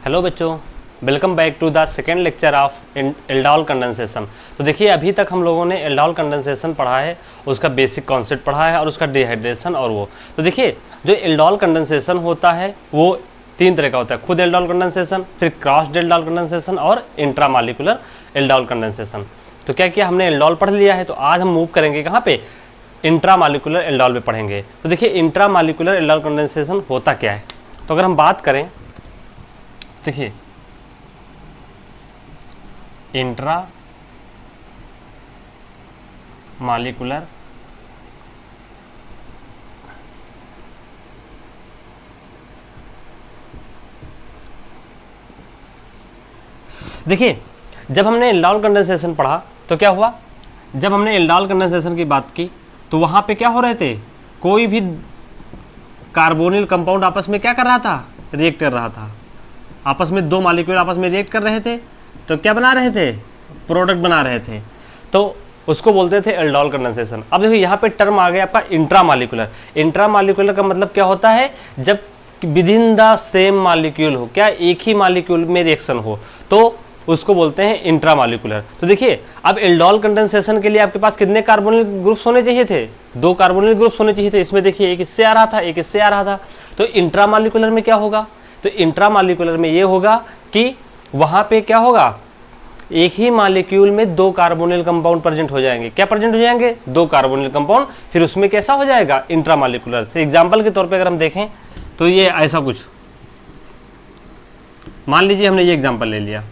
Hello बच्चों, welcome back to the second lecture of aldol condensation. तो देखिए अभी तक हम लोगों ने एल्डोल कंडेंसेशन पढ़ा है, उसका बेसिक कॉन्सेप्ट पढ़ा है और उसका डिहाइड्रेशन और वो। तो देखिए जो एल्डोल कंडेंसेशन होता है वो तीन तरह का होता है, खुद एल्डोल कंडेंसेशन, फिर क्रॉस्ड एल्डोल कंडेंसेशन और इंट्रामॉलिक्यूलर एल्डोल कंडेंसेशन। तो क्या किया हमने एल्डोल पढ़ लिया है, तो आज हम मूव करेंगे कहाँ पे, इंट्रामॉलिक्यूलर एल्डोल पे पढ़ेंगे। तो देखिए इंट्रामॉलिक्यूलर एल्डोल कंडेंसेशन होता क्या है। तो अगर हम बात करें, देखिए इंट्रा मॉलिक्यूलर देखिए जब हमने एल्डोल कंडेंसेशन पढ़ा तो क्या हुआ, जब हमने एल्डोल कंडेंसेशन की बात की तो वहां पे क्या हो रहे थे, कोई भी कार्बोनिल कंपाउंड आपस में क्या कर रहा था, रिएक्ट कर रहा था। आपस में दो मॉलिक्यूल आपस में रिएक्ट कर रहे थे तो क्या बना रहे थे, प्रोडक्ट बना रहे थे, तो उसको बोलते थे एल्डोल कंडेंसेशन। अब देखो यहाँ पे टर्म आ गया आपका इंट्रामॉलिक्यूलर। इंट्रामॉलिक्यूलर का मतलब क्या होता है, जब with in the same molecule हो, क्या एक ही मॉलिक्यूल में रिएक्शन हो तो उसको बोलते हैं इंट्रामॉलिक्यूलर। तो देखिए अब एल्डोल कंडेंसेशन के लिए आपके पास कितने कार्बोनिल ग्रुप्स होने चाहिए थे, दो कार्बोनिल ग्रुप्स होने चाहिए थे। इसमें देखिए एक इससे आ रहा था, एक इससे आ रहा था। तो इंट्रामॉलिक्यूलर में क्या होगा, तो इंट्रामॉलिक्यूलर में ये होगा कि वहां पे क्या होगा, एक ही मॉलिक्यूल में दो कार्बोनिल कंपाउंड प्रेजेंट हो जाएंगे। क्या प्रेजेंट हो जाएंगे, दो कार्बोनिल कंपाउंड। फिर उसमें कैसा हो जाएगा, इंट्रामॉलिक्यूलर। से एग्जांपल के तौर पे अगर हम देखें तो ये ऐसा कुछ, मान लीजिए हमने ये एग्जांपल ले लिया,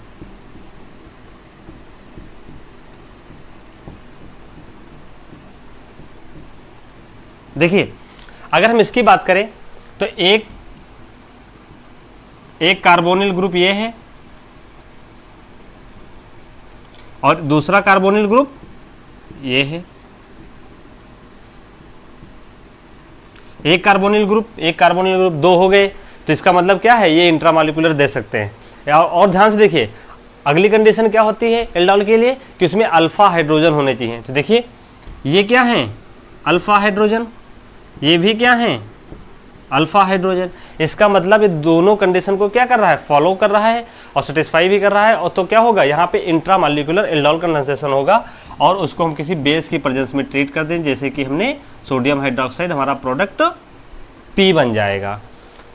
देखिए अगर हम इसकी बात करें तो एक कार्बोनिल ग्रुप ये है और दूसरा कार्बोनिल ग्रुप ये है। एक कार्बोनिल ग्रुप दो हो गए, तो इसका मतलब क्या है, ये इंट्रामॉलिक्यूलर दे सकते हैं। और ध्यान से देखिए अगली कंडीशन क्या होती है एल्डोल के लिए, कि उसमें अल्फा हाइड्रोजन होने चाहिए। तो देखिए ये क्या है, अल्फा हाइड्रोजन, ये भी क्या है, अल्फा हाइड्रोजन। इसका मतलब ये दोनों कंडीशन को क्या कर रहा है, फॉलो कर रहा है और सेटिस्फाई भी कर रहा है। और तो क्या होगा, यहाँ पे इंट्रामॉलिक्यूलर एल्डोल कंडेंसेशन होगा और उसको हम किसी बेस की प्रेजेंस में ट्रीट कर दें, जैसे कि हमने सोडियम हाइड्रोक्साइड, हमारा प्रोडक्ट पी बन जाएगा।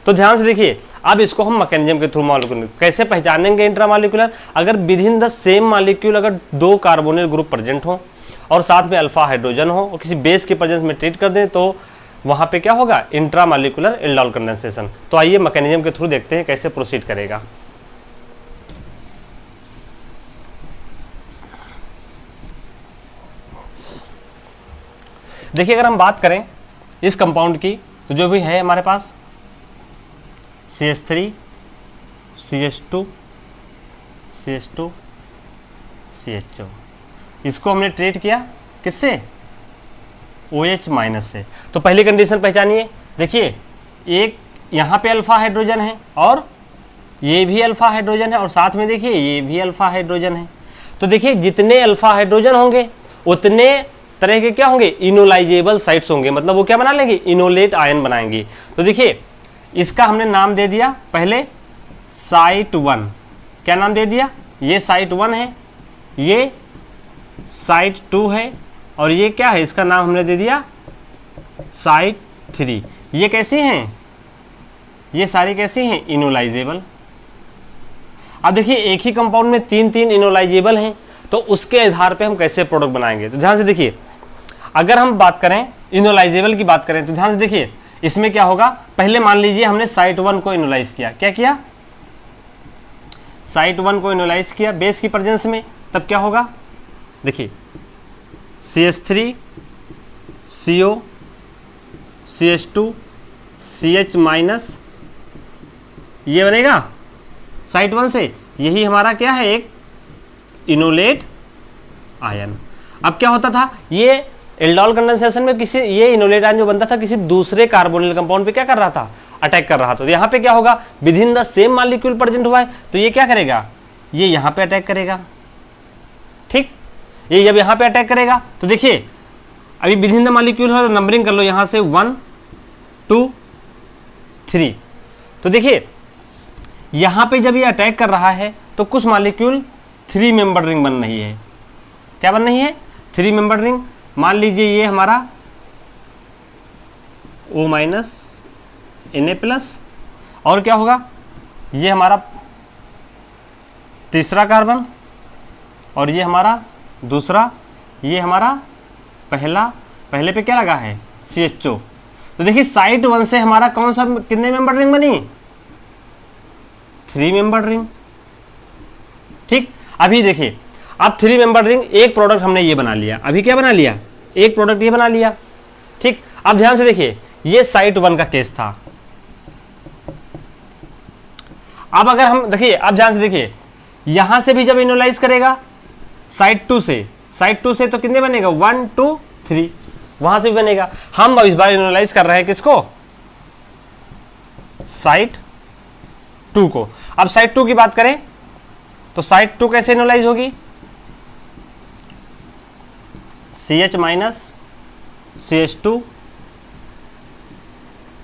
तो ध्यान से देखिए अब इसको हम मैकेनिज्म के थ्रू मॉलिक्यूलर कैसे पहचानेंगे इंट्रामॉलिक्यूलर। अगर with in the same molecule अगर दो कार्बोनिल ग्रुप प्रेजेंट हो और साथ में अल्फा हाइड्रोजन हो और किसी बेस की प्रेजेंस में ट्रीट कर दें तो वहां पे क्या होगा, इंट्रामॉलिक्यूलर एल्डोल कंडेंसेशन। तो आइए मैकेनिज्म के थ्रू देखते हैं कैसे प्रोसीड करेगा। देखिए अगर हम बात करें इस कंपाउंड की तो जो भी है हमारे पास CH3 CH2 CH2 CH2, इसको हमने ट्रीट किया किससे, OH माइनस से। तो पहली कंडीशन पहचानिए, देखिए एक यहाँ पे अल्फा हाइड्रोजन है और ये भी अल्फा हाइड्रोजन है और साथ में देखिए ये भी अल्फा हाइड्रोजन है। तो देखिए जितने अल्फा हाइड्रोजन होंगे उतने तरह के क्या होंगे, इनोलाइजेबल साइट्स होंगे, मतलब वो क्या बना लेंगे, इनोलेट आयन बनाएंगे। तो देखिए इसका हमने नाम दे दिया पहले साइट 1। क्या नाम दे दिया, ये साइट 1 है, ये साइट 2 है और ये क्या है, इसका नाम हमने दे दिया साइट 3। ये कैसी हैं, ये सारी कैसी हैं, इनोलाइजेबल। अब देखिए एक ही कंपाउंड में तीन तीन इनोलाइजेबल हैं, तो उसके आधार पे हम कैसे प्रोडक्ट बनाएंगे। तो ध्यान से देखिए अगर हम बात करें इनोलाइजेबल की बात करें तो ध्यान से देखिए इसमें क्या होगा, पहले मान लीजिए हमने साइट 1 को इनोलाइज किया। क्या किया, साइट 1 को इनोलाइज किया बेस की प्रेजेंस में, तब क्या होगा, देखिए CH3 CO CH2 CH minus, ये बनेगा साइट 1 से, यही हमारा क्या है, एक इनोलेट आयन। अब क्या होता था, ये एल्डोल कंडेंसेशन में किसी ये इनोलेट आयन जो बनता था किसी दूसरे कार्बोनिल कंपाउंड पे क्या कर रहा था, अटैक कर रहा था। तो यहाँ पे क्या होगा, with in the same molecule present हुआ है तो ये क्या करेगा, ये यहाँ पे अटैक करेगा। ठीक, ये जब यहाँ पे अटैक करेगा तो देखिए अभी विद इन द मॉलिक्यूल है तो नंबरिंग कर लो यहाँ से 1 2 3। तो देखिए यहाँ पे जब ये अटैक कर रहा है तो कुछ मॉलिक्यूल 3 मेंबर रिंग बन रही है। क्या बन रही है? 3 मेंबर रिंग। मान लीजिए ये हमारा O माइनस Na प्लस, और क्या होगा, ये हमारा तीसरा कार्बन, और ये हमारा दूसरा, ये हमारा पहला। पहले पे क्या लगा है? CHO। तो देखिए साइट 1 से हमारा कौन सा, कितने मेंबर रिंग बनी? 3 मेंबर रिंग। ठीक, अभी देखिए अब 3 मेंबर रिंग, एक प्रोडक्ट हमने ये बना लिया। अभी क्या बना लिया? एक प्रोडक्ट ये बना लिया। ठीक, अब ध्यान से देखिए, ये साइट 1 का केस था। अब अगर हम देखिए, अब ध्यान से देखिए, यहां से भी जब इनोलाइज करेगा साइट 2 से, साइट 2 से तो कितने बनेगा? 1 2 3, वहां से भी बनेगा। हम अब इस बार इनोलाइज कर रहे हैं किसको? साइट 2 को। अब साइट 2 की बात करें तो साइट 2 कैसे इनोलाइज होगी? CH माइनस CH2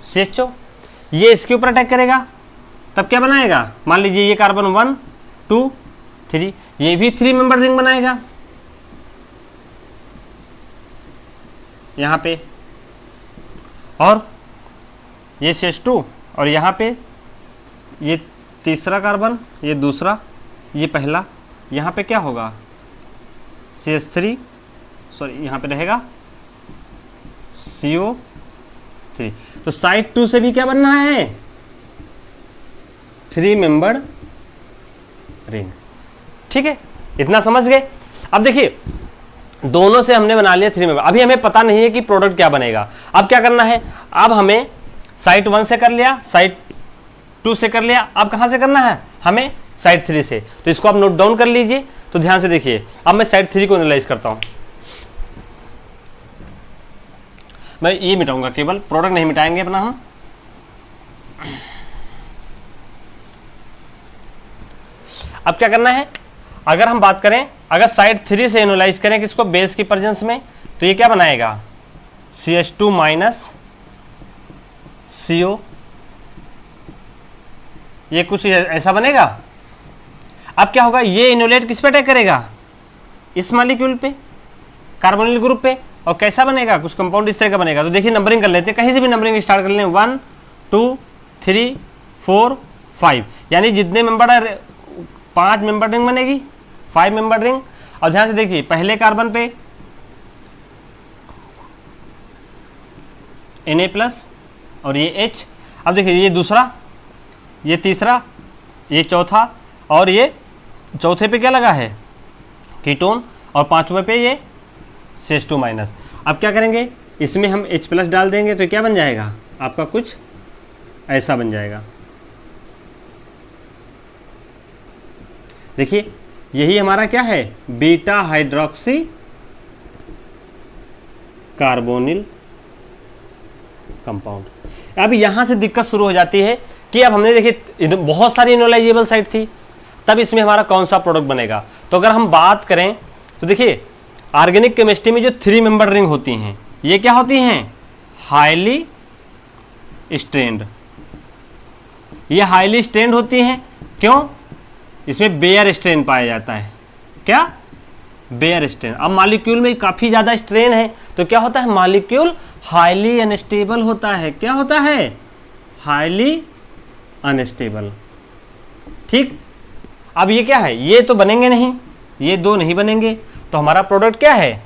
CHO, ये इसके ऊपर अटैक करेगा, तब क्या बनाएगा? मान लीजिए ये कार्बन 1 2 3, ये भी 3 मेंबर रिंग बनाएगा यहां पे, और ये CH2, और यहां पे ये तीसरा कार्बन, ये दूसरा, ये पहला, यहां पे क्या होगा? CH3, सॉरी यहां पे रहेगा CO3। तो साइड 2 से भी क्या बनना है? 3 मेंबर रिंग। ठीक है, इतना समझ गए। अब देखिए दोनों से हमने बना लिया 3 मेंबर। अभी हमें पता नहीं है कि प्रोडक्ट क्या बनेगा। अब क्या करना है? अब हमें साइट 1 से कर लिया, साइट 2 से कर लिया, अब कहां से करना है? हमें साइट 3 से। तो इसको आप नोट डाउन कर लीजिए। तो ध्यान से देखिए, अब मैं साइट 3 को एनालाइज करता हूं। मैं ये मिटाऊंगा, केवल प्रोडक्ट नहीं मिटाएंगे अपना हम। अब क्या करना है? अगर हम बात करें, अगर साइड 3 से एनालाइज करें किसको? बेस की प्रेजेंस में, तो ये क्या बनाएगा? CH2 माइनस CO, ये कुछ ऐसा बनेगा। अब क्या होगा? ये इनोलेट किस पे अटैक करेगा? इस मॉलिक्यूल पे, कार्बोनिल ग्रुप पे, और कैसा बनेगा? कुछ कंपाउंड इस तरह का बनेगा। तो देखिए नंबरिंग कर लेते हैं, कहीं से भी नंबरिंग स्टार्ट कर लें। 1 2 3 4 5, यानी जितने मेंबर, 5 मेंबर रिंग बनेगी, 5 मेंबर रिंग। और ध्यान से देखिए, पहले कार्बन पे Na प्लस, और ये H। अब देखिए ये दूसरा, ये तीसरा, ये चौथा, और ये चौथे पे क्या लगा है? कीटोन, और पांचवें पे ये CH2 माइनस। अब क्या करेंगे? इसमें हम H प्लस डाल देंगे, तो क्या बन जाएगा? आपका कुछ ऐसा बन जाएगा। देखिए यही हमारा क्या है? Beta hydroxy carbonyl compound. अब यहां से दिक्कत शुरू हो जाती है कि अब हमने देखिए बहुत सारी इनोलाइजेबल साइट थी, तब इसमें हमारा कौन सा प्रोडक्ट बनेगा? तो अगर हम बात करें तो देखिए ऑर्गेनिक केमिस्ट्री में जो 3 मेंबर रिंग होती हैं, ये क्या होती हैं? Highly strained. ये हाईली स्ट्रेंड होती हैं, क्यों? इसमें बेयर स्ट्रेन पाया जाता है। क्या? Bear strain. अब मॉलिक्यूल में काफी ज्यादा स्ट्रेन है, तो क्या होता है? मॉलिक्यूल हाईली अनस्टेबल होता है। क्या होता है? Highly unstable. ठीक, अब ये क्या है? ये तो बनेंगे नहीं, ये दो नहीं बनेंगे, तो हमारा प्रोडक्ट क्या है?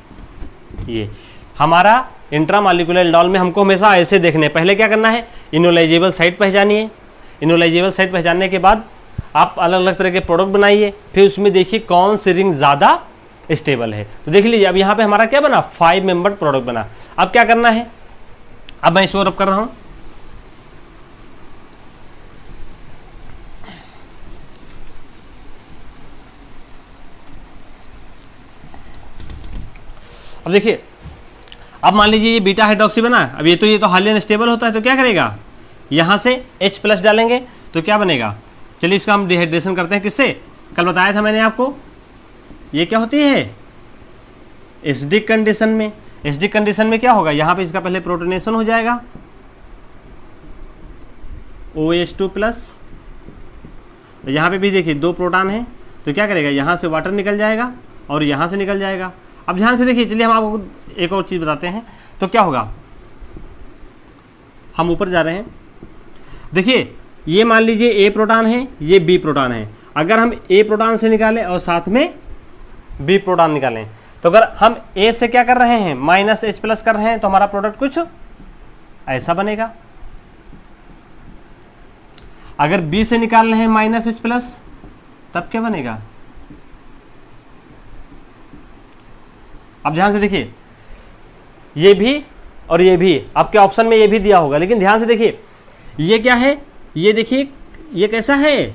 ये हमारा इंट्रामॉलिक्यूलर एल्डोल में हमको हमेशा ऐसे देखने, पहले क्या करना है? इनोलाइजेबल साइट पहचानिए। इनोलाइजेबल साइट पहचानने के बाद आप अलग अलग तरह के प्रोडक्ट बनाइए, फिर उसमें देखिए कौन सी रिंग ज़्यादा स्टेबल है। तो देख लीजिए अब यहाँ पे हमारा क्या बना? 5 मेंबर प्रोडक्ट बना। अब क्या करना है? अब मैं इसको रब कर रहा हूँ। अब देखिए, अब मान लीजिए ये बीटा हाइड्रोक्सी बना। अब ये तो हाईली अनस्टेबल होता है, तो क्या करेगा? यहाँ से H प्लस डालेंगे, तो क्या बनेगा? चलिए इसका हम डिहाइड्रेशन करते हैं। किससे? कल बताया था मैंने आपको, ये क्या होती है? एसिडिक कंडीशन में। एसिडिक कंडीशन में क्या होगा? यहाँ पे इसका पहले प्रोटोनेशन हो जाएगा, OH2 प्लस यहाँ पे भी देखिए 2 प्रोटॉन है, तो क्या करेगा, यहाँ से वाटर निकल जाएगा और यहाँ से निकल जाएगा। अब ध्यान से देखिए, चलिए हम आपको एक और चीज़ बताते हैं। तो क्या होगा, हम ऊपर जा रहे हैं, देखिए ये मान लीजिए ए प्रोटॉन है, ये बी प्रोटॉन है। अगर हम ए प्रोटॉन से निकालें और साथ में बी प्रोटॉन निकालें, तो अगर हम ए से क्या कर रहे हैं, -H+ कर रहे हैं, तो हमारा प्रोडक्ट कुछ ऐसा बनेगा। अगर बी से निकाल रहे हैं -H+, तब क्या बनेगा। अब ध्यान से देखिए, ये भी और ये भी, आपके ऑप्शन में ये भी दिया होगा, लेकिन ध्यान से देखिए ये क्या है, ये देखिए ये कैसा है,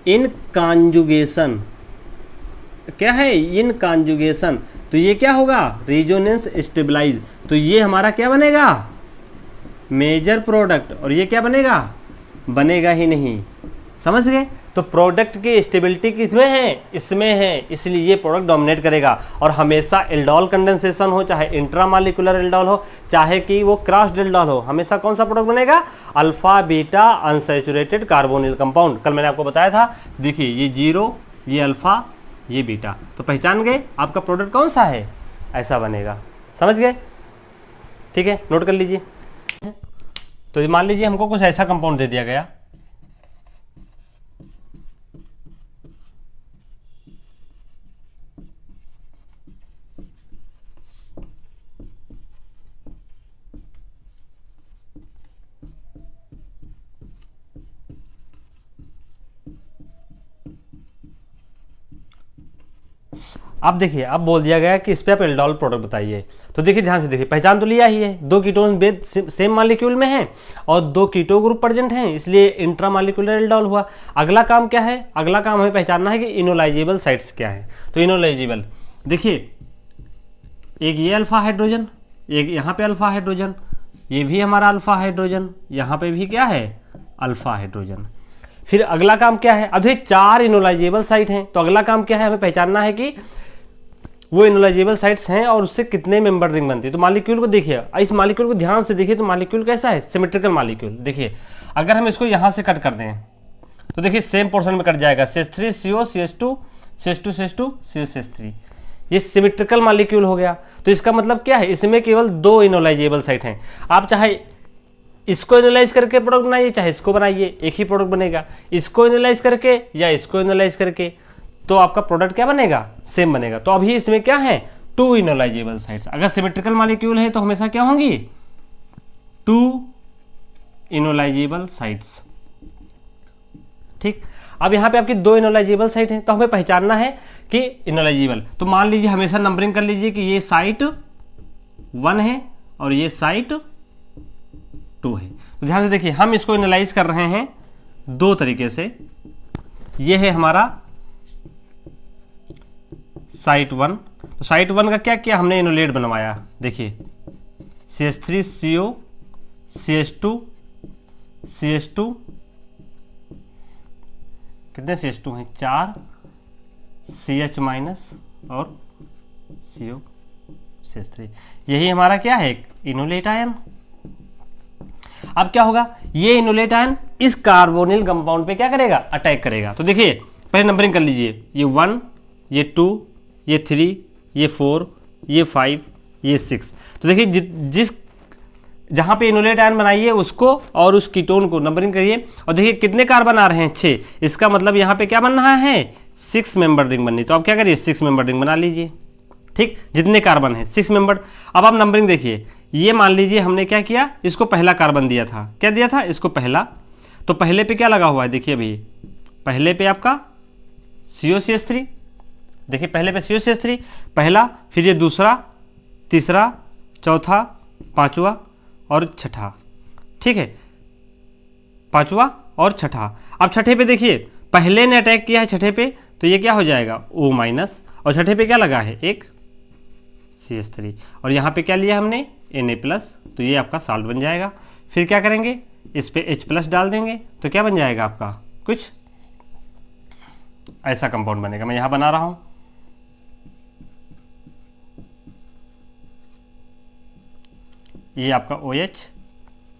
इन कॉन्जुगेशन। क्या है, इन कॉन्जुगेशन। तो ये क्या होगा, रेजोनेंस स्टेबलाइज। तो ये हमारा क्या बनेगा, मेजर प्रोडक्ट। और ये क्या बनेगा, बनेगा ही नहीं। समझ गए। तो प्रोडक्ट की स्टेबिलिटी किसमें है, इसमें है, इसलिए ये प्रोडक्ट डोमिनेट करेगा। और हमेशा एल्डोल कंडेंसेशन हो, चाहे इंट्रामॉलिक्यूलर एल्डोल हो, चाहे कि वो क्रॉस्ड एल्डोल हो, हमेशा कौन सा प्रोडक्ट बनेगा, alpha beta unsaturated carbonyl compound. कल मैंने आपको बताया था, देखिए ये 0, ये अल्फा, ये बीटा। तो पहचान गए आपका प्रोडक्ट कौन सा है, ऐसा बनेगा। समझ गए, ठीक है, नोट कर लीजिए। तो मान लीजिए हमको कुछ ऐसा कंपाउंड दे दिया गया, अब देखिए अब बोल दिया गया कि इस पे आप एल्डोल प्रोडक्ट बताइए। तो देखिए ध्यान से देखिए, पहचान तो लिया ही है, 2 कीटोन बेद सेम मॉलिक्यूल में हैं और 2 कीटो ग्रुप प्रेजेंट हैं, इसलिए इंट्रामॉलिक्यूलर एल्डोल हुआ। अगला काम क्या है, अगला काम हमें पहचानना है कि इनोलाइजेबल साइट्स क्या है। तो इनोलाइजेबल देखिए, एक ये अल्फा हाइड्रोजन, एक यहाँ पे अल्फा हाइड्रोजन, ये भी हमारा अल्फा हाइड्रोजन, यहाँ पे भी क्या है, अल्फा हाइड्रोजन। फिर अगला काम क्या है, अब ये 4 इनोलाइजेबल साइट हैं, तो अगला काम क्या है, हमें पहचानना है कि वो इनोलाइजेबल साइट्स हैं और उससे कितने मेंबर रिंग बनती है। तो मॉलिक्यूल को देखिए, इस मॉलिक्यूल को ध्यान से देखिए, तो मॉलिक्यूल कैसा है, सिमेट्रिकल मॉलिक्यूल। देखिए अगर हम इसको यहाँ से कट कर दें तो देखिए सेम पोर्शन में कट जाएगा, CH3 CO CH2 CH2 CH2 CH3, ये सिमेट्रिकल मॉलिक्यूल हो गया। तो इसका मतलब क्या है, इसमें केवल 2 इनोलाइजेबल साइट हैं। आप चाहे इसको एनालाइज करके प्रोडक्ट बनाइए, चाहे इसको बनाइए, एक ही प्रोडक्ट बनेगा। इसको एनालाइज करके या इसको एनालाइज करके, तो आपका प्रोडक्ट क्या बनेगा, सेम बनेगा। तो अभी इसमें क्या है, 2 इनोलाइजेबल साइट्स। अगर सिमेट्रिकल मॉलिक्यूल है तो हमेशा क्या होंगी, 2 इनोलाइजेबल साइट्स। ठीक, अब यहाँ पे आपकी 2 इनोलाइजेबल साइट है, तो हमें पहचानना है कि इनोलाइजेबल। तो मान लीजिए हमेशा नंबरिंग कर लीजिए कि ये साइट 1 है और ये साइट 2 है। तो ध्यान से देखिए, हम इसको एनालाइज कर रहे हैं 2 तरीके से। ये है हमारा साइट 1। तो साइट 1 का क्या किया, हमने इनोलेट बनवाया। देखिए CH3 CO CH2 CH2, कितने CH2 हैं, 4 CH- और CO CH3, यही हमारा क्या है, इनोलेट आयन। अब क्या होगा, ये इनोलेट आयन इस कार्बोनिल कंपाउंड पे क्या करेगा, अटैक करेगा। तो देखिए पहले नंबरिंग कर लीजिए, ये 1, ये 2, ये 3, ये 4, ये 5, ये 6। तो देखिए जिस जहां पे इनोलेट आयन बनाइए उसको और उस कीटोन को नंबरिंग करिए, और देखिए कितने कार्बन आ रहे हैं, 6। इसका मतलब यहाँ पे क्या बन रहा है, 6 मेंबर रिंग बननी। तो आप क्या करिए, 6 मेंबर रिंग बना लीजिए। ठीक, जितने कार्बन है 6 मेंबर। अब आप नंबरिंग देखिए, ये मान लीजिए हमने क्या किया, इसको पहला कार्बन दिया था, क्या दिया था, इसको पहला। तो पहले पे क्या लगा हुआ है, देखिए अभी पहले पे आपका COCH3, देखिए पहले पे COCH3 पहला, फिर ये दूसरा, तीसरा, चौथा, पांचवा और छठा। ठीक है, पांचवा और छठा। अब छठे पे देखिए, पहले ने अटैक किया है छठे पे, तो ये क्या हो जाएगा, O-, और छठे पे क्या लगा है, एक CH3, और यहाँ पे क्या लिया हमने, Na+, तो ये आपका साल्ट बन जाएगा। फिर क्या करेंगे, इस पे H+ डाल देंगे, तो क्या बन जाएगा आपका, कुछ ऐसा कंपाउंड बनेगा। मैं यहाँ बना रहा हूँ, ये आपका OH,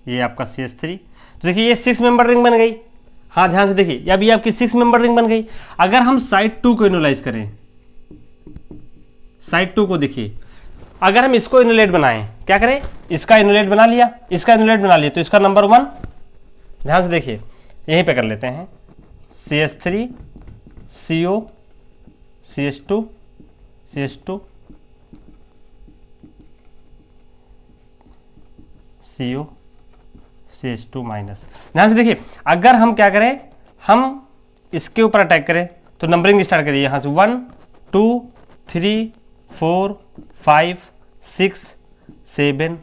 ये आपका CH3। तो देखिए ये 6 मेंबर रिंग बन गई। हाँ ध्यान से देखिए, अभी आपकी 6 मेंबर रिंग बन गई। अगर हम साइड 2 को एनालाइज करें, साइड 2 को देखिए, अगर हम इसको इनोलेट बनाएं, क्या करें, इसका इनोलेट बना लिया, इसका इनोलेट बना लिया, तो इसका नंबर 1, ध्यान से देखिए यहीं पे कर लेते हैं, CH3 CO CH2 CH2 CO CH2 minus. ध्यान से देखिए, अगर हम क्या करें, हम इसके ऊपर अटैक करें तो नंबरिंग स्टार्ट करिए यहां से 1 2 3 4 5 6 7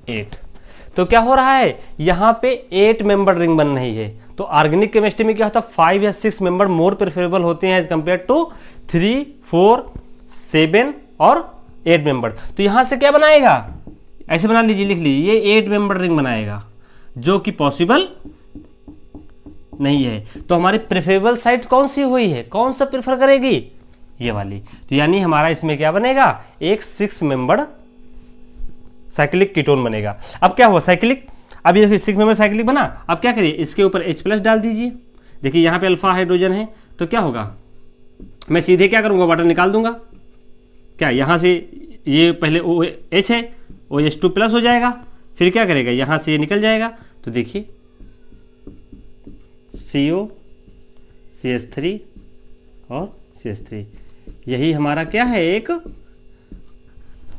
8। तो क्या हो रहा है, यहां पे 8 मेंबर रिंग बन रही है। तो ऑर्गेनिक केमिस्ट्री में क्या होता है, 5 या 6 मेंबर मोर प्रेफरेबल होते हैं एज कंपेयर टू 3 4 7 और 8 मेंबर। तो यहां से क्या बनाएगा, ऐसे बना लीजिए, लिख लीजिए, ये 8 मेंबर रिंग बनाएगा, जो कि पॉसिबल नहीं है। तो हमारी प्रेफरेबल साइट कौन सी हुई है, कौन सा प्रेफर करेगी, ये वाली। तो यानी हमारा इसमें क्या बनेगा, एक 6 मेंबर साइक्लिक कीटोन बनेगा। अब क्या हुआ, साइक्लिक, अब ये 6 मेंबर साइक्लिक बना। अब क्या करिए, इसके ऊपर H+ डाल दीजिए। देखिए यहां पे अल्फा हाइड्रोजन है, तो क्या होगा, मैं सीधे क्या करूंगा, वाटर निकाल दूंगा। क्या यहां से ये पहले OH है, OH2+ हो जाएगा, फिर क्या करेगा, यहां से ये निकल जाएगा। तो देखिए CO CH3 और CH3, यही हमारा क्या है, एक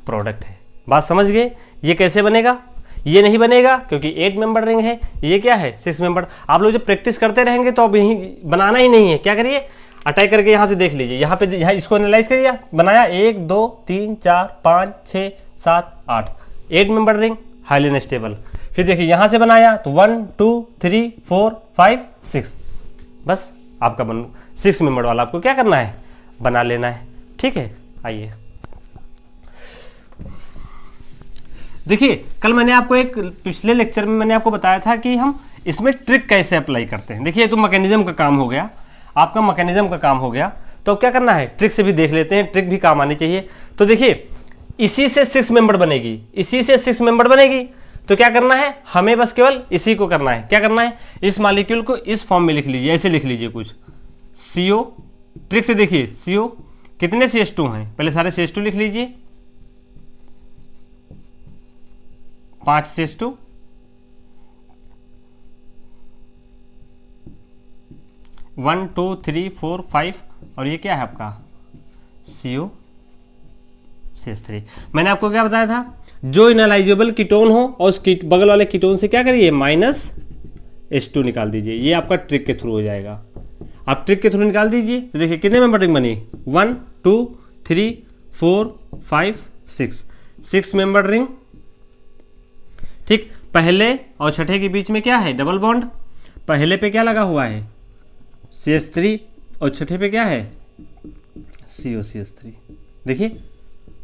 प्रोडक्ट है। बात समझ गए, ये कैसे बनेगा, ये नहीं बनेगा क्योंकि 8 मेंबर रिंग है, ये क्या है 6 मेंबर। आप लोग जब प्रैक्टिस करते रहेंगे तो अब यही बनाना ही नहीं है, क्या करिए, अटैक करके यहां से देख लीजिए, यहाँ पे यहाँ इसको एनालाइज करिए, बनाया 1 2 3 4 5 6 7 8, 8 मेंबर रिंग हाईली अनस्टेबल। फिर देखिए यहां से बनाया तो 1 2 3 4 5 6, बस आपका 6 मेंबर वाला आपको क्या करना है, बना लेना है। ठीक है, आइए देखिए, कल मैंने आपको एक पिछले लेक्चर में मैंने आपको बताया था कि हम इसमें ट्रिक कैसे अप्लाई करते हैं। देखिए, तो मैकेनिज्म का काम हो गया, आपका मैकेनिज्म का काम हो गया। तो क्या करना है, ट्रिक से भी देख लेते हैं, ट्रिक भी काम आनी चाहिए। तो देखिए, इसी से 6 मेंबर बनेगी, इसी से 6 मेंबर बनेगी। तो क्या करना है, हमें बस केवल इसी को करना है। क्या करना है, इस मॉलिक्यूल को इस फॉर्म में लिख लीजिए, ऐसे लिख लीजिए कुछ, CO, ट्रिक से देखिए, CO कितने CH2 हैं, पहले सारे CH2 लिख लीजिए, 5 CH2, 1 2 3 4 5, और ये क्या है आपका CO CH3। मैंने आपको क्या बताया था, जो इनलाइजेबल कीटोन हो और उस बगल वाले कीटोन से क्या करिए, -H2 निकाल दीजिए। ये आपका ट्रिक के थ्रू हो जाएगा। आप ट्रिक के थ्रू निकाल दीजिए तो देखिए कितने मेंबर रिंग बनी, 1 2 3 4 5 6 मेंबर रिंग। ठीक, पहले और छठे के बीच में क्या है, डबल बॉन्ड। पहले पे क्या लगा हुआ है, CH3, और छठे पे क्या है, COCH3। देखिए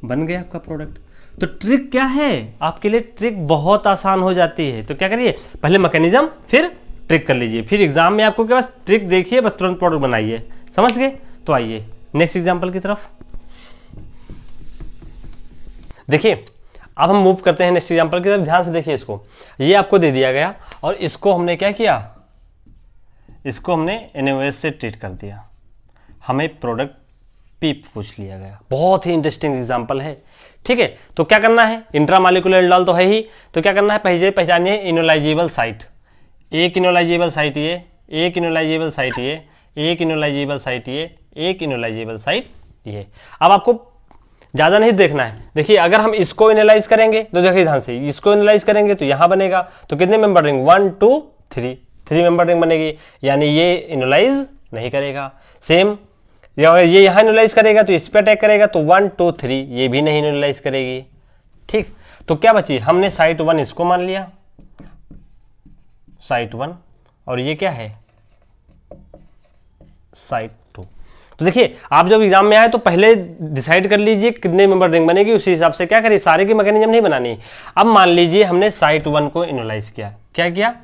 बन गया आपका प्रोडक्ट। तो ट्रिक क्या है, आपके लिए ट्रिक बहुत आसान हो जाती है। तो क्या करिए, पहले मैकेनिज्म फिर ट्रिक कर लीजिए, फिर एग्जाम में आपको क्या, बस ट्रिक देखिए, बस तुरंत प्रोडक्ट बनाइए। समझ गए। तो आइए नेक्स्ट एग्जाम्पल की तरफ। देखिए, अब हम मूव करते हैं नेक्स्ट एग्जाम्पल की तरफ। ध्यान से देखिए, इसको, ये आपको दे दिया गया और इसको हमने क्या किया, इसको हमने NaOH से ट्रीट कर दिया, हमें प्रोडक्ट P पूछ लिया गया। बहुत ही इंटरेस्टिंग एग्जाम्पल है। ठीक है, तो क्या करना है, इंट्रामॉलिक्यूलर एल्डोल तो है ही, तो क्या करना है, पहले पहचानिए इनोलाइजेबल साइट। एक इनोलाइजेबल साइट ये, एक इनोलाइजेबल साइट ये, एक इनोलाइजेबल साइट ये, एक इनोलाइजेबल साइट ये। अब आपको ज़्यादा नहीं देखना है। देखिए, अगर हम इसको एनालाइज करेंगे तो देखिए ध्यान से, इसको एनालाइज करेंगे तो यहाँ बनेगा, तो कितने मेंबर रिंग, 1 2 3, 3 मेंबर रिंग बनेगी, यानी ये एनालाइज नहीं करेगा। सेम ये यहाँ एनालाइज करेगा तो इस पर अटैक करेगा, तो 1 2 3 ये भी नहीं एनालाइज करेगी। ठीक, तो क्या बची, हमने साइट 1 इसको मान लिया, साइट 1, और ये क्या है, साइट 2। तो देखिए, आप जब एग्जाम में आए तो पहले डिसाइड कर लीजिए कितने मेंबर रिंग बनेगी, उसी हिसाब से क्या करिए, सारे की मैकेनिज्म नहीं बनानी। अब मान लीजिए हमने साइट 1 को एनालाइज किया, क्या किया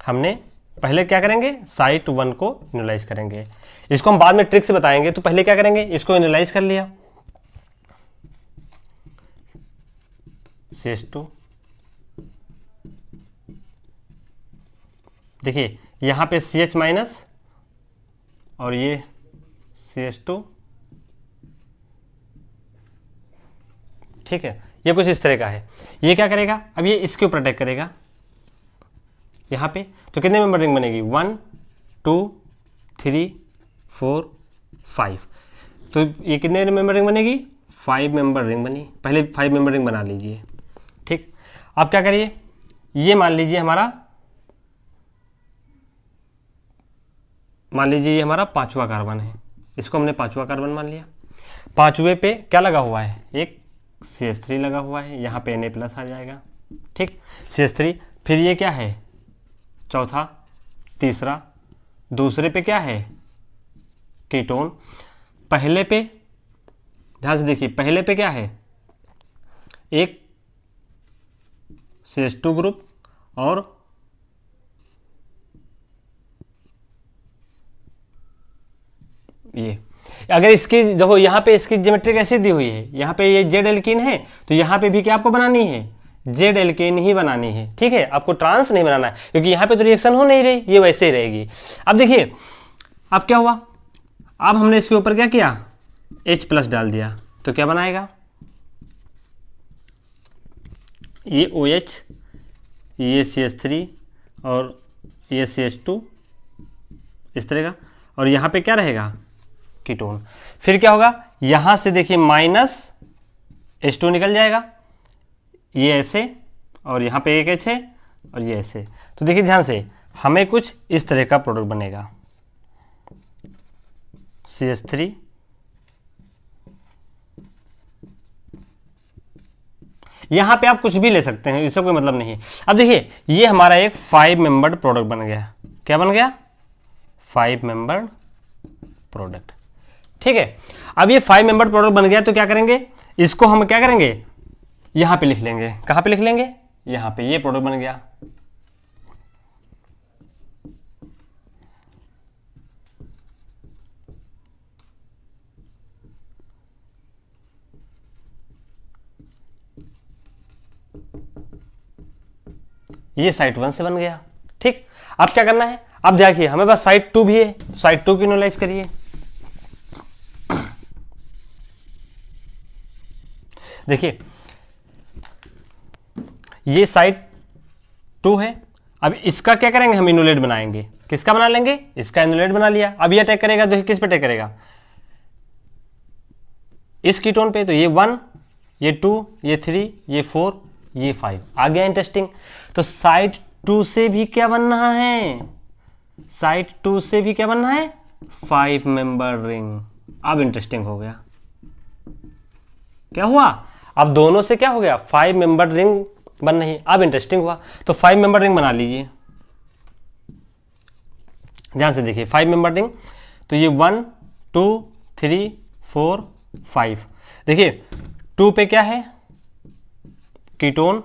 हमने, पहले क्या करेंगे, साइट 1 को एनालाइज करेंगे। इसको हम बाद में ट्रिक से बताएंगे, तो पहले क्या करेंगे, इसको एनालाइज कर लिया, CH2। देखिए यहाँ पे CH माइनस और ये CH2, ठीक है। ये कुछ इस तरह का है। ये क्या करेगा, अब ये इसके ऊपर अटैक करेगा यहाँ पे, तो कितने मेंबर रिंग बनेगी, 1 2 3 4 5। तो ये कितने मेंबर रिंग बनेगी, 5 मेंबर रिंग बनी। पहले 5 मेंबर रिंग बना लीजिए, ठीक। अब क्या करिए, ये मान लीजिए ये हमारा पांचवा कार्बन है, इसको हमने पांचवा कार्बन मान लिया। पांचवे पे क्या लगा हुआ है, एक CH3 लगा हुआ है, यहाँ पे Na+ आ जाएगा, ठीक, CH3। फिर ये क्या है, चौथा, तीसरा, दूसरे पे क्या है, कीटोन। पहले पे ध्यान से देखिए, पहले पे क्या है, एक CH2 ग्रुप और ये। अगर इसकी देखो यहाँ पे इसकी ज्योमेट्री कैसी दी हुई है, यहाँ पे ये जेड एल्कीन है, तो यहाँ पे भी क्या आपको बनानी है, जेड एल्केन ही बनानी है, ठीक है। आपको ट्रांस नहीं बनाना है, क्योंकि यहाँ पे तो रिएक्शन हो नहीं रही, ये वैसे ही रहेगी। अब देखिए, अब क्या हुआ, अब हमने इसके ऊपर क्या किया, H+ डाल दिया, तो क्या बनाएगा, ये OH, ये CH3 और ये CH2 इस तरह का, और यहाँ पे क्या रहेगा, कीटोन। फिर क्या होगा, यहाँ से देखिए -H2 निकल जाएगा, ये ऐसे, और यहाँ पे एक H है और ये ऐसे। तो देखिए ध्यान से, हमें कुछ इस तरह का प्रोडक्ट बनेगा, CH3 यहाँ पे आप कुछ भी ले सकते हैं, इससे कोई मतलब नहीं है। अब देखिए, ये हमारा एक 5 मेंबर्ड प्रोडक्ट बन गया। क्या बन गया, 5 मेंबर्ड प्रोडक्ट, ठीक है। अब ये 5 मेंबर्ड प्रोडक्ट बन गया, तो क्या करेंगे, इसको हम क्या करेंगे, यहां पे लिख लेंगे। कहां पे लिख लेंगे, यहां पे। ये प्रोडक्ट बन गया। ये साइट 1 से बन गया, ठीक। अब क्या करना है, अब देखिए हमें पास साइट 2 भी है, साइट 2 की एनालाइज करिए। देखिए ये साइट 2 है। अब इसका क्या करेंगे, हम इनुलेट बनाएंगे। किसका बना लेंगे, इसका इनुलेट बना लिया। अब ये अटैक करेगा, देखिए किस पे अटैक करेगा, इस कीटोन पे। तो ये 1, ये 2, ये 3, ये 4, ये 5 आ गया। इंटरेस्टिंग। तो साइट 2 से भी क्या बनना है, साइट 2 से भी क्या बनना है, 5 मेंबर रिंग। अब इंटरेस्टिंग हो गया, क्या हुआ, अब दोनों से क्या हो गया, 5 मेंबर रिंग बन नहीं। अब इंटरेस्टिंग हुआ, तो 5 मेंबर रिंग बना लीजिए। ध्यान से देखिए, 5 मेंबर रिंग, तो ये 1 2 3 4 5। देखिए 2 पे क्या है, कीटोन।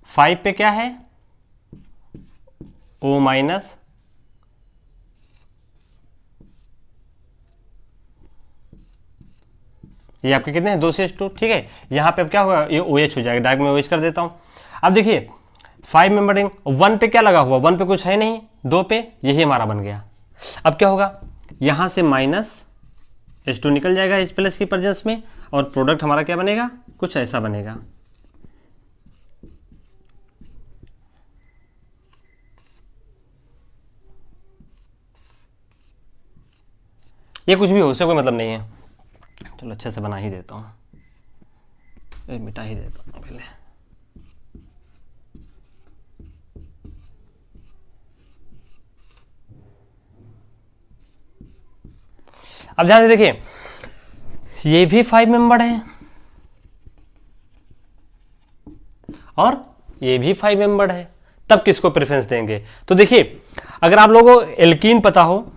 5 पे क्या है, O-। ये आपके कितने हैं, 2 से 2, ठीक है। यहाँ पे अब क्या होगा, ये OH हो जाएगा। डायरेक्ट में OH कर देता हूँ। अब देखिए 5 मेंबर रिंग, 1 पे क्या लगा हुआ, 1 पे कुछ है नहीं, 2 पे यही हमारा बन गया। अब क्या होगा, यहाँ से -H2 निकल जाएगा H+ की प्रेजेंस में, और प्रोडक्ट हमारा क्या बनेगा, कुछ ऐसा बनेगा। ये कुछ भी हो, उससे कोई मतलब नहीं है। चलो अच्छे से बना ही देता हूँ, मिटा ही देता हूँ पहले। अब ध्यान से देखिए, ये भी 5 मेंबर है और ये भी 5 मेंबर है। तब किसको प्रेफरेंस देंगे, तो देखिए अगर आप लोगों को एल्कीन पता हो,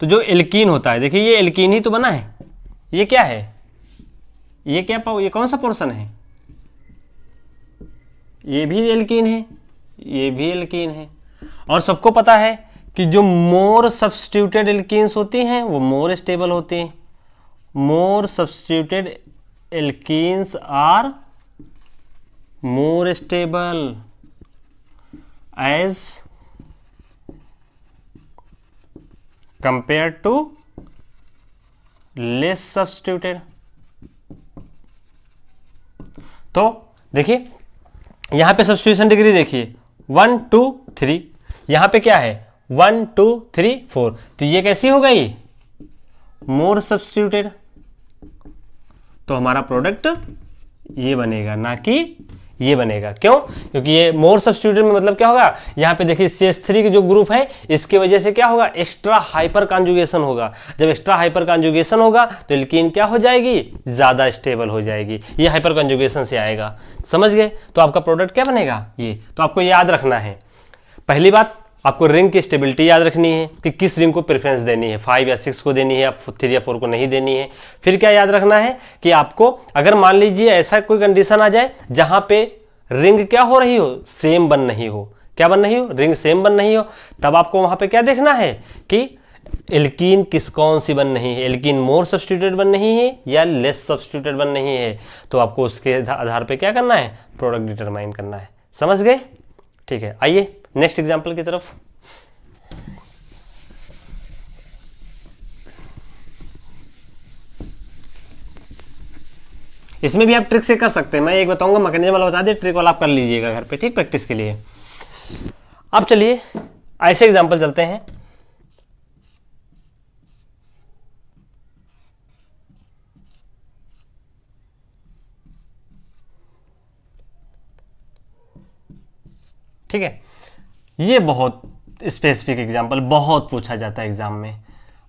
तो जो एल्कीन होता है, देखिए ये एल्कीन ही तो बना है। ये क्या है, ये क्या पाओ, ये कौन सा पोर्शन है, ये भी एल्कीन है, ये भी एल्कीन है। और सबको पता है कि जो मोर सब्स्टिट्यूटेड एल्कीन्स होती हैं वो मोर स्टेबल होती हैं। More substituted alkenes are more stable as compared to less substituted. तो देखिए यहां पे सब्स्टिट्यूशन डिग्री देखिए 1 2 3, यहां पे क्या है 1 2 3 4, तो ये कैसी हो गई मोर सब्स्टिट्यूटेड। तो हमारा प्रोडक्ट ये बनेगा ना कि ये बनेगा। क्यों? क्योंकि ये मोर सब्स्टिट्यूटेड में मतलब क्या होगा, यहाँ पे देखिए CH3 के जो ग्रुप है इसके वजह से क्या होगा एक्स्ट्रा हाइपर कॉन्जुगेशन होगा। जब एक्स्ट्रा हाइपर कॉन्जुगेशन होगा तो एल्कीन क्या हो जाएगी ज़्यादा स्टेबल हो जाएगी, ये हाइपर कॉन्जुगेशन से आएगा। समझ गए? तो आपका प्रोडक्ट क्या बनेगा ये। तो आपको याद रखना है, पहली बात आपको रिंग की स्टेबिलिटी याद रखनी है कि किस रिंग को प्रेफरेंस देनी है, 5 या 6 को देनी है या 3 या 4 को नहीं देनी है। फिर क्या याद रखना है कि आपको अगर मान लीजिए ऐसा कोई कंडीशन आ जाए जहां पे रिंग क्या हो रही हो सेम बन नहीं हो, क्या बन नहीं हो रिंग सेम बन नहीं हो, तब आपको वहां पे क्या देखना है कि एल्कीन कौन सी बन नहीं है, एल्कीन मोर सब्स्टिट्यूटेड बन नहीं है या लेस सब्स्टिट्यूटेड बन नहीं है। तो आपको उसके आधार पे क्या करना है प्रोडक्ट डिटरमाइन करना है। समझ गए? ठीक है, आइए नेक्स्ट एग्जाम्पल की तरफ। इसमें भी आप ट्रिक से कर सकते हैं, मैं एक बताऊंगा मैकेनिज्म वाला बता दिए, ट्रिक वाला आप कर लीजिएगा घर पे, ठीक, प्रैक्टिस के लिए। अब चलिए ऐसे एग्जाम्पल चलते हैं। ठीक है, ये बहुत स्पेसिफिक एग्जाम्पल बहुत पूछा जाता है एग्जाम में,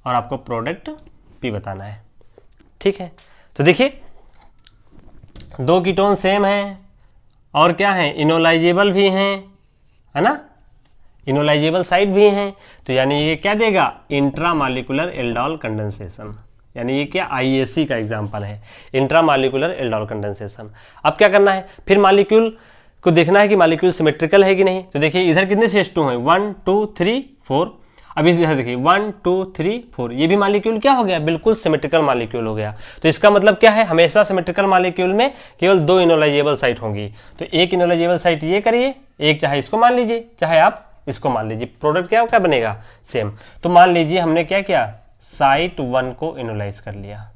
और आपको प्रोडक्ट भी बताना है। ठीक है, तो देखिए दो कीटोन सेम हैं और क्या है इनोलाइजेबल भी हैं, है ना, इनोलाइजेबल साइट भी हैं। तो यानी ये क्या देगा इंट्रामॉलिक्यूलर एल्डोल कंडेंसेशन, यानी ये क्या IAC का एग्जाम्पल है, इंट्रामॉलिक्यूलर एल्डोल कंडेंसेशन। अब क्या करना है फिर मॉलिक्यूल को देखना है कि मॉलिक्यूल सिमेट्रिकल है कि नहीं। तो देखिए इधर कितने CH2 हैं 1 2 3 4, अभी इधर देखिए 1 2 3 4, ये भी मॉलिक्यूल क्या हो गया बिल्कुल सिमेट्रिकल मॉलिक्यूल हो गया। तो इसका मतलब क्या है हमेशा सिमेट्रिकल मॉलिक्यूल में केवल 2 इनोलाइजेबल साइट होंगी। तो एक इनोलाइजेबल साइट ये करिए, एक चाहे इसको मान लीजिए चाहे आप इसको मान लीजिए, प्रोडक्ट क्या बनेगा सेम। तो मान लीजिए हमने क्या किया साइट 1 को इनोलाइज कर लिया,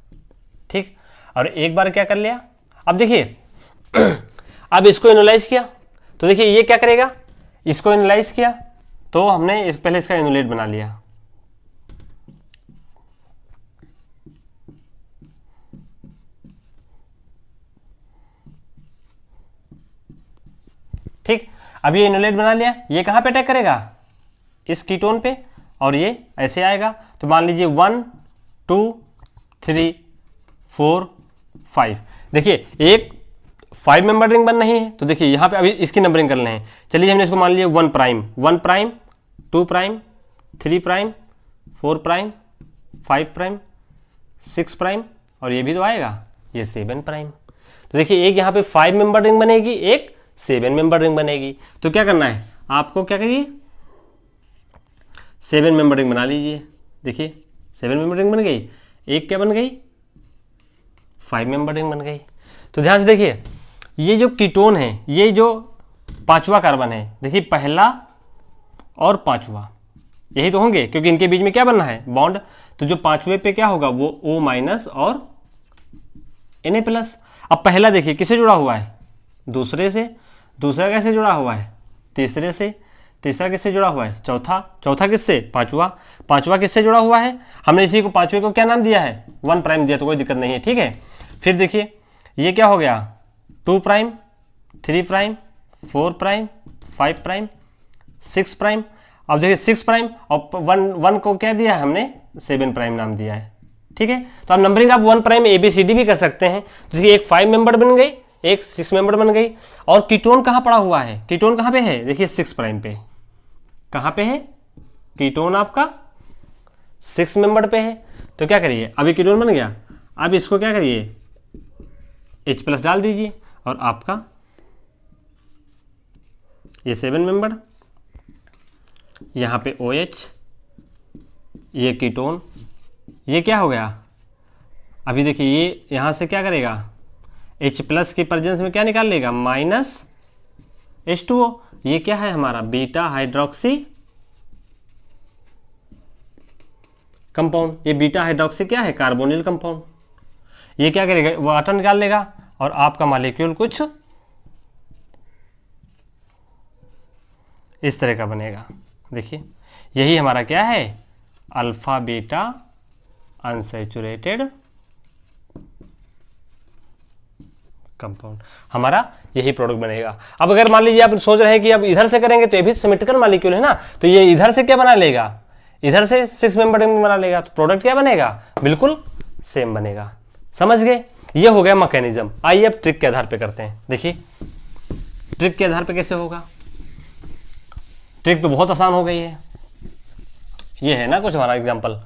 ठीक, और एक बार क्या कर लिया। अब देखिए अब इसको इनोलाइज किया तो देखिए ये क्या करेगा, इसको इनोलाइज किया तो हमने पहले इसका इनोलेट बना लिया, ठीक। अब ये इनोलेट बना लिया, ये कहां पे अटैक करेगा इस कीटोन पे, और ये ऐसे आएगा। तो मान लीजिए 1 2 3 4 5, देखिए एक 5 मेंबर रिंग बन नहीं है। तो देखिए यहाँ पे अभी इसकी नंबरिंग कर रहे हैं, चलिए हमने इसको मान लिया 1 prime 2 prime 3 prime 4 prime 5 prime 6 prime, और ये भी तो आएगा ये 7 प्राइम। तो देखिए एक यहाँ पे 5 मेंबर रिंग बनेगी, एक 7 मेंबर रिंग बनेगी। तो क्या करना है आपको, क्या करिए 7 मेंबर रिंग बना लीजिए। देखिए 7 मेंबर रिंग बन गई, एक क्या बन गई 5 मेंबर रिंग बन गई। तो ध्यान से देखिए ये जो कीटोन है, ये जो 5वां कार्बन है, देखिए पहला और 5वां यही तो होंगे क्योंकि इनके बीच में क्या बनना है बॉन्ड। तो जो 5वें पे क्या होगा वो O- और Na+। अब पहला देखिए किससे जुड़ा हुआ है दूसरे से, दूसरा कैसे जुड़ा हुआ है तीसरे से, तीसरा किससे जुड़ा हुआ है चौथा, चौथा किससे पांचवा, पांचवा किससे जुड़ा हुआ है, हमने इसी को पांचवे को क्या नाम दिया है 1 प्राइम दिया, तो कोई दिक्कत नहीं है, ठीक है। फिर देखिए ये क्या हो गया 2 prime 3 prime 4 prime 5 prime 6 prime. अब देखिए 6 प्राइम और 1 को क्या दिया है हमने 7 प्राइम नाम दिया है, ठीक है। तो आप नंबरिंग आप 1 प्राइम ABCD भी कर सकते हैं। तो देखिए एक 5 मेंबर बन गई, एक 6 मेंबर बन गई, और कीटोन कहाँ पड़ा हुआ है, कीटोन कहाँ पे है देखिए 6 प्राइम पे, कहाँ पे है कीटोन आपका 6 मेंबर पे है। तो क्या करिए अभी कीटोन बन गया, अब इसको क्या करिए H+ डाल दीजिए, और आपका ये 7 मेंबर, यहाँ पे OH, ये कीटोन, ये क्या हो गया अभी देखिए ये यहाँ से क्या करेगा H+ के प्रेजेंस में क्या निकाल लेगा -H2O। ये क्या है हमारा बीटा हाइड्रोक्सी कंपाउंड, ये बीटा हाइड्रोक्सी क्या है, कार्बोनिल कंपाउंड। ये क्या करेगा, वाटर निकाल लेगा और आपका मॉलिक्यूल कुछ इस तरह का बनेगा। देखिए यही हमारा क्या है, अल्फा बीटा अनसैचुरेटेड कंपाउंड, हमारा यही प्रोडक्ट बनेगा। अब अगर मान लीजिए आप सोच रहे हैं कि अब इधर से करेंगे तो ये भी सिमेट्रिकल मॉलिक्यूल है ना, तो ये इधर से क्या बना लेगा, इधर से 6 मेंबर रिंग बना लेगा, तो प्रोडक्ट क्या बनेगा, बिल्कुल सेम बनेगा। समझ गए, ये हो गया मैकेनिज्म। आइए अब ट्रिक के आधार पे करते हैं। देखिए ट्रिक के आधार पे कैसे होगा, ट्रिक तो बहुत आसान हो गई है। ये है ना कुछ हमारा एग्जांपल,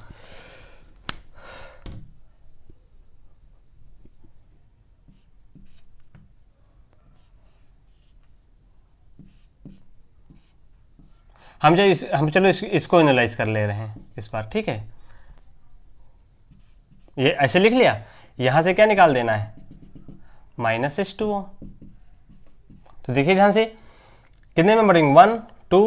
हम चलो इसको एनालाइज कर ले रहे हैं इस बार, ठीक है। ये ऐसे लिख लिया, यहां से क्या निकाल देना है, -H2O। तो देखिए ध्यान से, कितने मेंबर रिंग, 1 2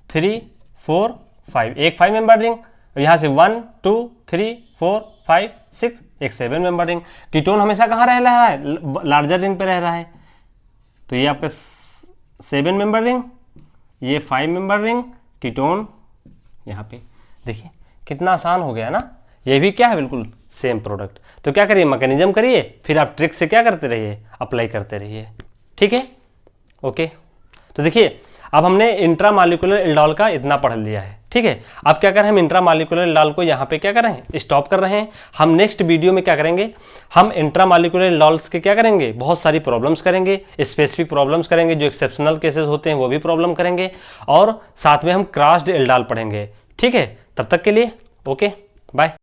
3 4 5, एक 5 मेंबर रिंग, यहां से 1 2 3 4 5 6, एक 7 मेंबर रिंग। कीटोन हमेशा कहाँ रह रहा है, लार्जर रिंग पे रह रहा है, तो ये आपका 7 मेंबर रिंग, ये 5 मेंबर रिंग, कीटोन यहाँ पे। देखिए कितना आसान हो गया ना, ये भी क्या है, बिल्कुल सेम प्रोडक्ट। तो क्या करिए, मैकेनिज्म करिए, फिर आप ट्रिक से क्या करते रहिए, अप्लाई करते रहिए, ठीक है, ओके। तो देखिए अब हमने इंट्रामॉलिक्यूलर एल्डोल का इतना पढ़ लिया है, ठीक है। अब क्या करें, हम इंट्रामॉलिक्यूलर एल्डोल को यहाँ पे क्या करें, स्टॉप कर रहे हैं। हम नेक्स्ट वीडियो में क्या करेंगे, हम इंट्रामॉलिक्यूलर एल्डोल्स के क्या करेंगे, बहुत सारी प्रॉब्लम्स करेंगे, स्पेसिफिक प्रॉब्लम्स करेंगे, जो एक्सेप्शनल केसेस होते हैं वो भी प्रॉब्लम करेंगे, और साथ में हम क्रॉस्ड एल्डोल पढ़ेंगे, ठीक है। तब तक के लिए ओके, बाय।